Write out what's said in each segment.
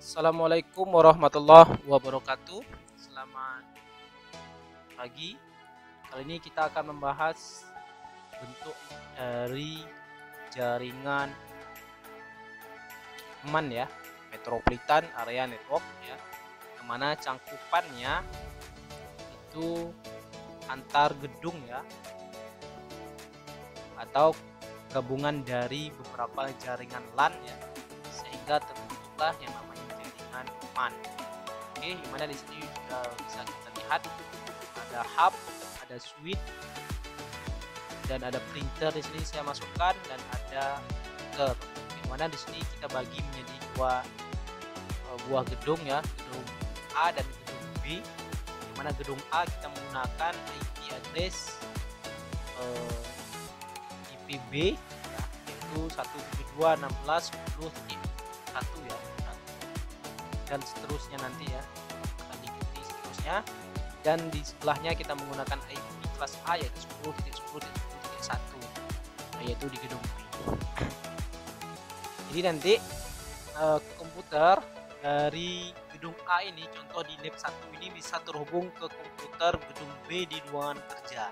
Assalamualaikum warahmatullahi wabarakatuh. Selamat pagi. Kali ini kita akan membahas bentuk dari jaringan MAN ya, Metropolitan Area Network ya, yang mana cangkupannya itu antar gedung ya, atau gabungan dari beberapa jaringan LAN ya, sehingga terbentuklah yang namanya jaringan MAN. Oke, gimana di sini sudah bisa kita lihat ada hub, ada switch, dan ada printer di sini saya masukkan, dan ada router. Gimana di sini kita bagi menjadi dua buah gedung ya, gedung A dan gedung B. Dimana gedung A kita menggunakan IP address IPB ya, yaitu 172.16.10.1 ya, dan seterusnya nanti ya, akan diikuti seterusnya. Dan di sebelahnya kita menggunakan IP kelas A yaitu 10.10.10.1 yaitu di gedung B. Jadi nanti komputer dari gedung A ini, contoh di lab 1 ini, bisa terhubung ke komputer gedung B di ruangan kerja.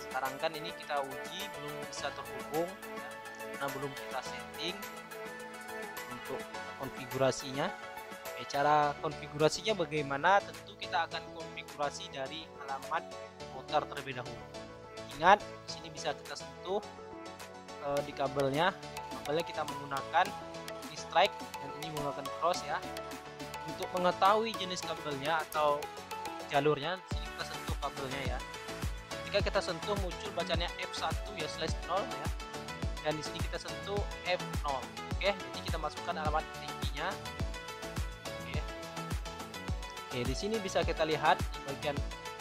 Sekarang kan ini kita uji belum bisa terhubung ya, karena belum kita setting untuk konfigurasinya. Cara konfigurasinya bagaimana? Tentu kita akan konfigurasi dari alamat router terlebih dahulu. Ingat, di sini bisa kita sentuh di kabelnya. Kabelnya kita menggunakan ini strike dan ini menggunakan cross ya. Untuk mengetahui jenis kabelnya atau jalurnya, di sini kita sentuh kabelnya ya. Ketika kita sentuh muncul bacanya F1 ya /0 ya. Dan di sini kita sentuh F0. Oke, jadi kita masukkan alamat IP-nya. Oke, di sini bisa kita lihat di bagian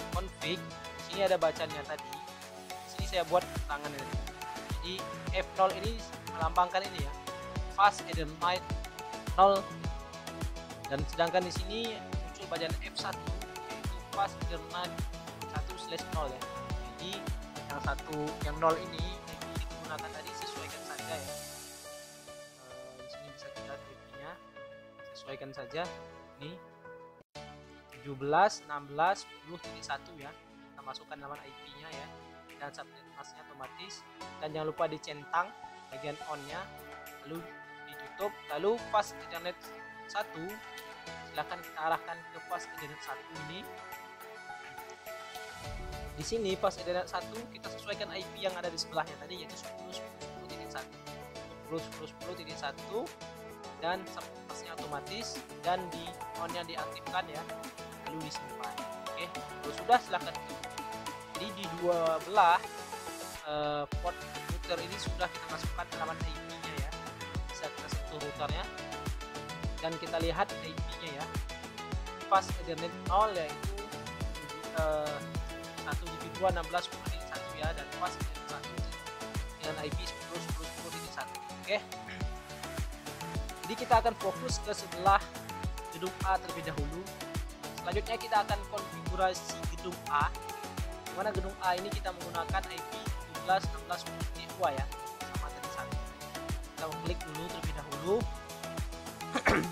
config. Di sini ada bacanya tadi. Di sini saya buat tangan ini. Jadi F0 ini melambangkan ini ya, fast Ethernet 0. Dan sedangkan di sini muncul bacaan F1 yaitu fast Ethernet 1/0 ya. Jadi yang 0 ini yang digunakan tadi sesuaikan saja ya. Di sini bisa kita lihat IP-nya. Sesuaikan saja. Ini 17.16.10.1 ya, kita masukkan nama IP-nya ya, dan subnet masknya otomatis, dan jangan lupa dicentang bagian on-nya, lalu ditutup. Lalu fast Ethernet 1 silahkan kita arahkan ke fast Ethernet 1 ini. Di sini fast Ethernet 1 kita sesuaikan IP yang ada di sebelahnya tadi, yaitu 10.10.10.1 10.10.10.1, dan subnet masknya otomatis, dan di on-nya diaktifkan ya, lalu disimpan. Oke, kalau sudah silahkan tutup. Jadi di dua belah port router ini sudah kita masukkan alamat IP-nya ya, bisa kita sentuh routernya dan kita lihat IP-nya ya, fast Ethernet 0 yaitu 172.16.10.1 ya, dan fast Ethernet 1 dengan IP 10.10.10.1. Oke, jadi kita akan fokus ke sebelah gedung A terlebih dahulu. Selanjutnya kita akan konfigurasi gedung A, dimana gedung A ini kita menggunakan IP 17.16.10.2 ya, sama tadi satu. Kita klik dulu terlebih dahulu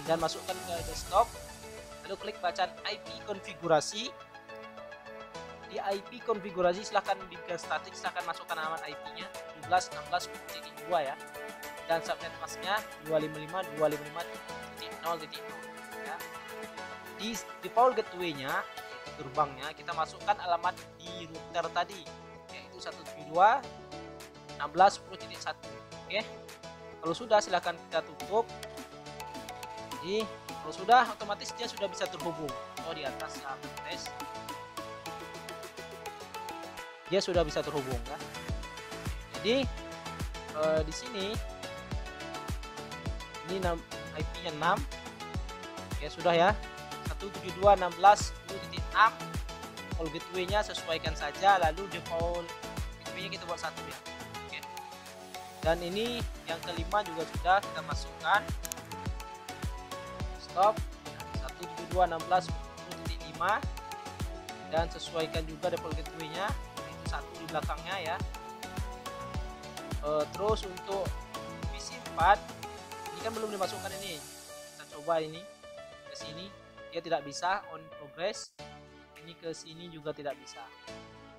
dan masukkan ke desktop, lalu klik bacaan IP konfigurasi. Di IP konfigurasi silahkan di statik, silahkan masukkan alamat IP-nya 17.16.10.2 ya, dan subnet masknya 255.255.0.0 ya. Di default gateway-nya, yaitu gerbangnya, kita masukkan alamat di router tadi, yaitu 172.16.10.1. Oke, kalau sudah silahkan kita tutup. Jadi kalau sudah, otomatis dia sudah bisa terhubung. Oh, di atas ya, tes dia sudah bisa terhubung ya. Jadi di sini ini IP-nya 6 ya, sudah ya, 172.16.10.6. Default gateway-nya sesuaikan saja, lalu default gateway-nya kita buat 1 ya. Oke. Dan ini yang kelima juga sudah kita masukkan. Stop 172.16.10.5, dan sesuaikan juga default gateway-nya, itu 1 di belakangnya ya. Terus untuk PC 4 ini kan belum dimasukkan ini. Kita coba coba ini ke sini, dia tidak bisa on progress. Ini ke sini juga tidak bisa.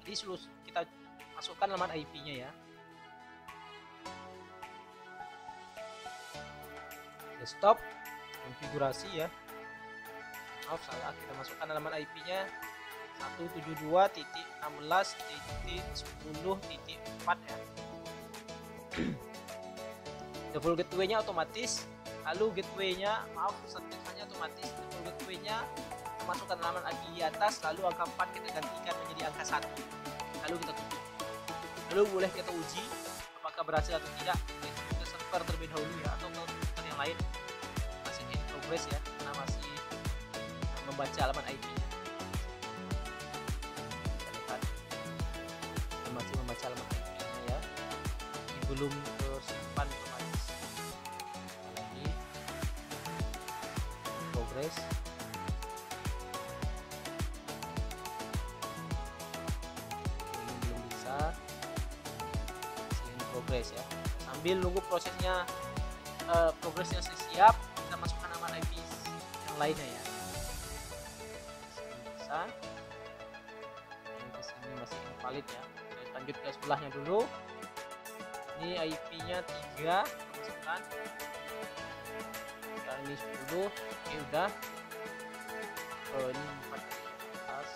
Jadi kita masukkan alamat IP-nya ya. Desktop, konfigurasi ya. Maaf salah, kita masukkan alamat IP-nya 172.16.10.4 ya. Default gateway-nya otomatis, lalu gateway-nya settingannya otomatis. Default gateway-nya masukkan alamat IP di atas, lalu angka 4 kita gantikan menjadi angka 1, lalu kita tutup. Lalu boleh kita uji apakah berhasil atau tidak ke server terlebih dahulu ya, atau ke komputer yang lain. Masih in progress ya, karena masih membaca alamat IP-nya. Kita lihat, kita masih membaca alamat IP-nya ya. Ini belum tersimpan otomatis. Lagi progress. Ini belum bisa. Masih in progress ya. Sambil nunggu prosesnya progresnya siap, kita masukkan alamat IP yang lainnya ya. Bisa. Ini ke sini masih invalid ya. Kita lanjut ke sebelahnya dulu. Ini IP-nya 3, masukkan. Ya, ini 10. Oke, udah. Ini 4 atas.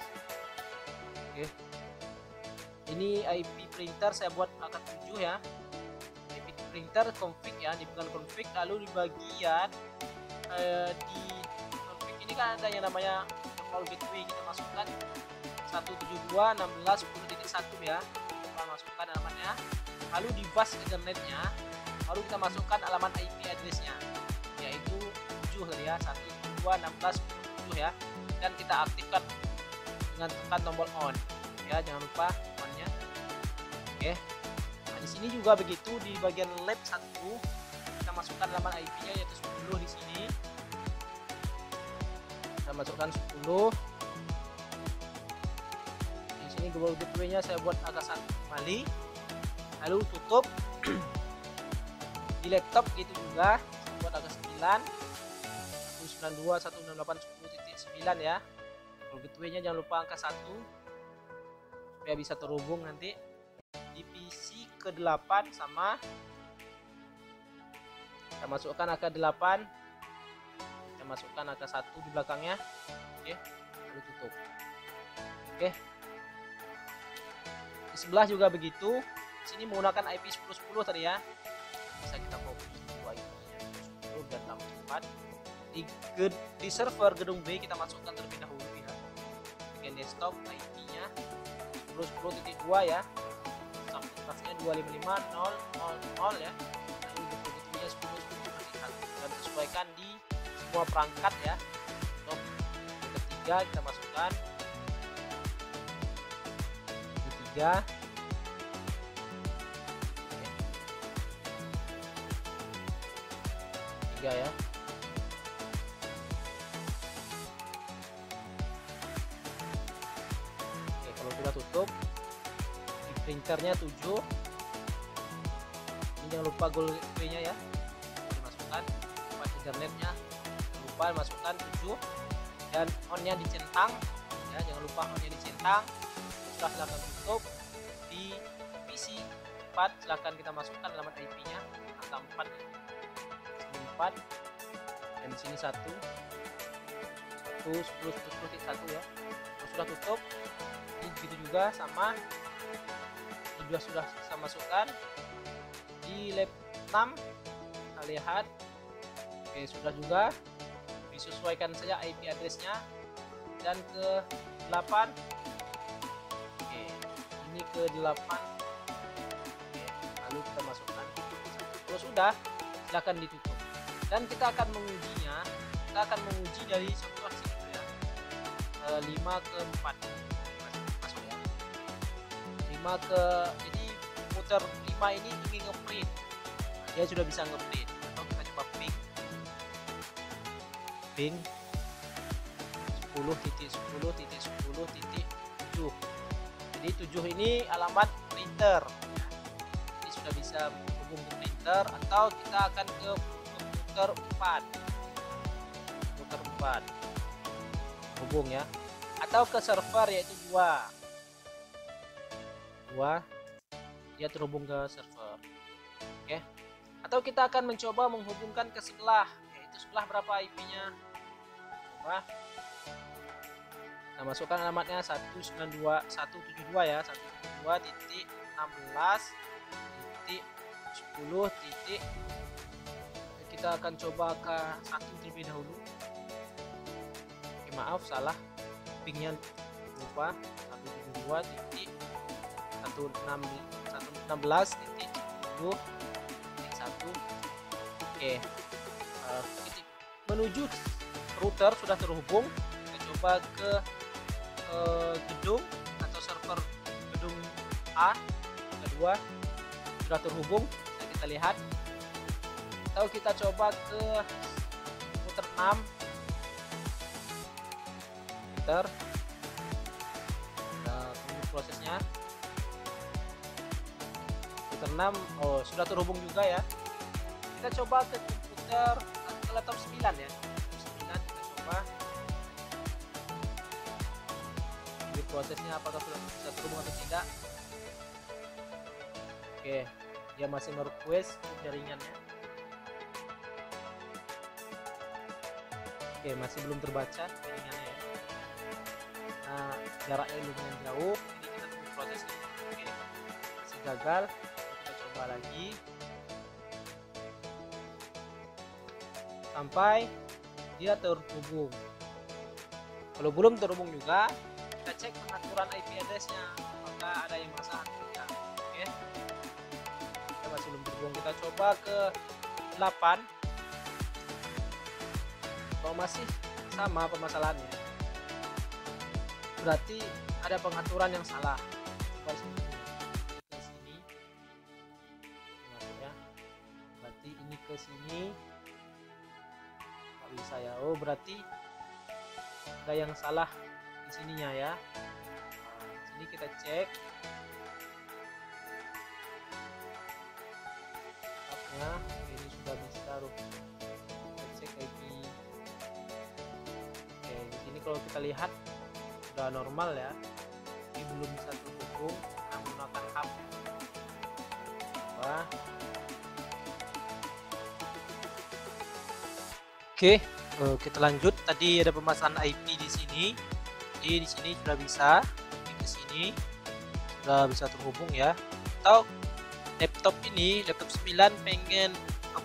Oke. Ini IP printer saya buat angka 7 ya. IP printer config ya, ini bukan config. Lalu di bagian di config ini kan ada yang namanya default gateway, kita masukkan 172.16.10.1 ya. Kita masukkan alamatnya. Lalu di bus internetnya, lalu kita masukkan alamat IP addressnya, yaitu 7 tadi ya, 172.16.10.7 ya. Dan kita aktifkan dengan tekan tombol on ya, jangan lupa on-nya. Oke. Nah, di sini juga begitu, di bagian lab 1 kita masukkan alamat IP-nya yaitu 10 di sini. Kita masukkan 10. Di sini global gateway-nya saya buat angka 1 kembali. Lalu tutup. Di laptop gitu juga saya buat angka 9. 192.168.10.9 ya. Global gateway-nya jangan lupa angka 1 supaya bisa terhubung nanti. Di PC ke-8 sama, kita masukkan angka 8, kita masukkan angka 1 di belakangnya. Oke, lalu tutup. Oke, di sebelah juga begitu. Sini menggunakan IP 10.10 tadi ya, bisa kita copy IP-nya 10 biar tambah cepat. Di server gedung B kita masukkan terlebih dahulu ya. Bagian desktop IP-nya 10.10.2 ya. Sampai 255.0.0.0 ya. Lalu default-nya 10.10.1 dan sesuaikan di semua perangkat ya. Untuk ketiga kita masukkan di 3. Ya. Oke, kalau sudah tutup, di printernya 7. Ini jangan lupa gateway-nya ya, dimasukkan. Tempat internetnya jangan lupa masukkan 7 dan on-nya dicentang ya, jangan lupa on-nya dicentang. Setelah silakan tutup. Di PC 4 silakan kita masukkan alamat IP-nya angka 4 ya. 4 dan di sini 1 10 ya. Kalau sudah tutup, ini begitu juga sama, ini sudah saya masukkan. Di lab 6 kita lihat, oke sudah juga, disesuaikan saja IP addressnya. Dan ke 8, oke ini ke 8, oke, lalu kita masukkan. Kalau sudah, silakan ditutup. Dan kita akan mengujinya, kita akan menguji dari situasi itu ya, 5 ke 4 masuk ya, 5 ke, jadi komputer 5 ini ingin ngeprint, dia sudah bisa ngeprint. Atau kita coba ping 10.10.10.7. Jadi 7 ini alamat printer ya. Jadi sudah bisa hubung ke printer, atau kita akan ke komputer 4. depan hubung ya, atau ke server yaitu 2 dia terhubung ke server. Oke, atau kita akan mencoba menghubungkan ke sebelah, yaitu sebelah berapa IP-nya. Coba kita masukkan alamatnya 192.172 ya, 172.16.10. Kita akan coba ke 1 terlebih dahulu. Oke, maaf salah, pingnya lupa. 172.116.10.1. Oke, menuju router sudah terhubung. Kita coba ke gedung atau server gedung A kedua sudah terhubung, bisa kita lihat. Atau kita coba ke router 6 enter. Kita tunggu prosesnya. Router 6 sudah terhubung juga ya. Kita coba ke komputer ke laptop 9 ya. 9 kita coba. Tunggu prosesnya apakah sudah bisa terhubung atau tidak. Oke, dia masih merequest jaringannya. Oke, masih belum terbaca jaringannya ya. Nah, jaraknya lumayan jauh, jadi kita tunggu prosesnya. Oke, masih gagal. Kita coba lagi sampai dia terhubung. Kalau belum terhubung juga, kita cek pengaturan IP address-nya, apakah ada yang masalah atau tidak. Oke, kita masih belum terhubung. Kita coba ke 8. Kalau masih sama permasalahannya, berarti ada pengaturan yang salah. Coba ke sini, maksudnya berarti ini ke sini nggak bisa ya. Oh, berarti ada yang salah di sininya ya. Nah, sini kita cek tabnya. Ini sudah bisa kita cek IP. Oke, di sini kalau kita lihat sudah normal ya. Ini belum bisa terhubung menggunakan hub. Wah. Oke, kita lanjut. Tadi ada permasalahan IP di sini. Jadi di sini sudah bisa, ke sini sudah bisa terhubung ya. Atau laptop 9 pengen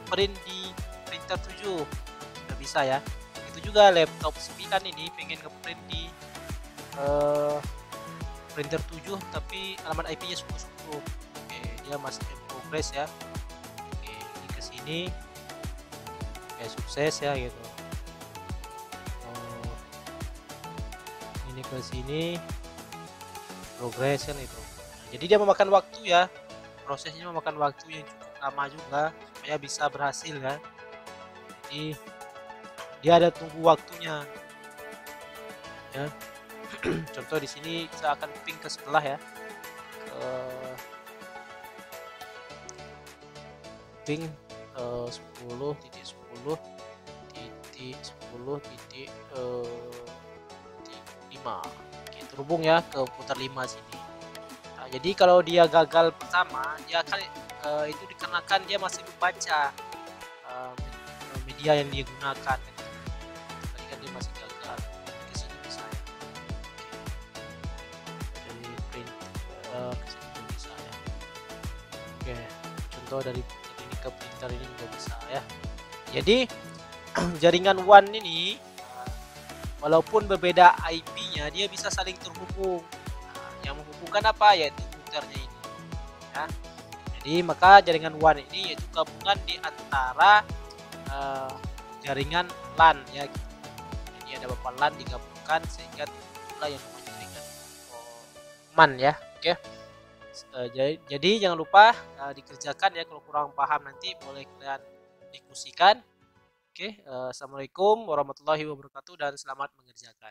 print di printer 7, sudah bisa ya. Itu juga laptop 9 ini pengen ngeprint di printer 7 tapi alamat IP-nya 10. Oke, dia masih in progress ya. Oke, ini ke sini. Oke, sukses ya gitu. Ini ke sini progression itu. Jadi dia memakan waktu ya. Prosesnya memakan waktu yang cukup lama juga supaya bisa berhasil ya. Jadi dia ada tunggu waktunya. Ya. Contoh di sini saya akan ping ke sebelah ya. Ping 10.10.10.5. Oke, terhubung ya ke putar 5 sini. Nah, jadi kalau dia gagal pertama, dia akan itu dikarenakan dia masih membaca media yang dia gunakan. Tadi kan dia masih gagal. Ke sini bisa ya. Oke. Dari print ke sini bisa ya. Oke, contoh dari ini ke printer ini juga bisa ya. Jadi jaringan WAN ini walaupun berbeda IP-nya, dia bisa saling terhubung. Nah, yang menghubungkan apa? Yaitu routernya ini. Ya. Jadi maka jaringan WAN ini yaitu gabungan di antara jaringan LAN ya. Gitu. Jadi ada beberapa LAN digabungkan sehingga itulah yang namanya jaringan MAN ya. Oke. Jadi jangan lupa dikerjakan ya. Kalau kurang paham nanti boleh kalian diskusikan. Oke, assalamualaikum warahmatullahi wabarakatuh dan selamat mengerjakan.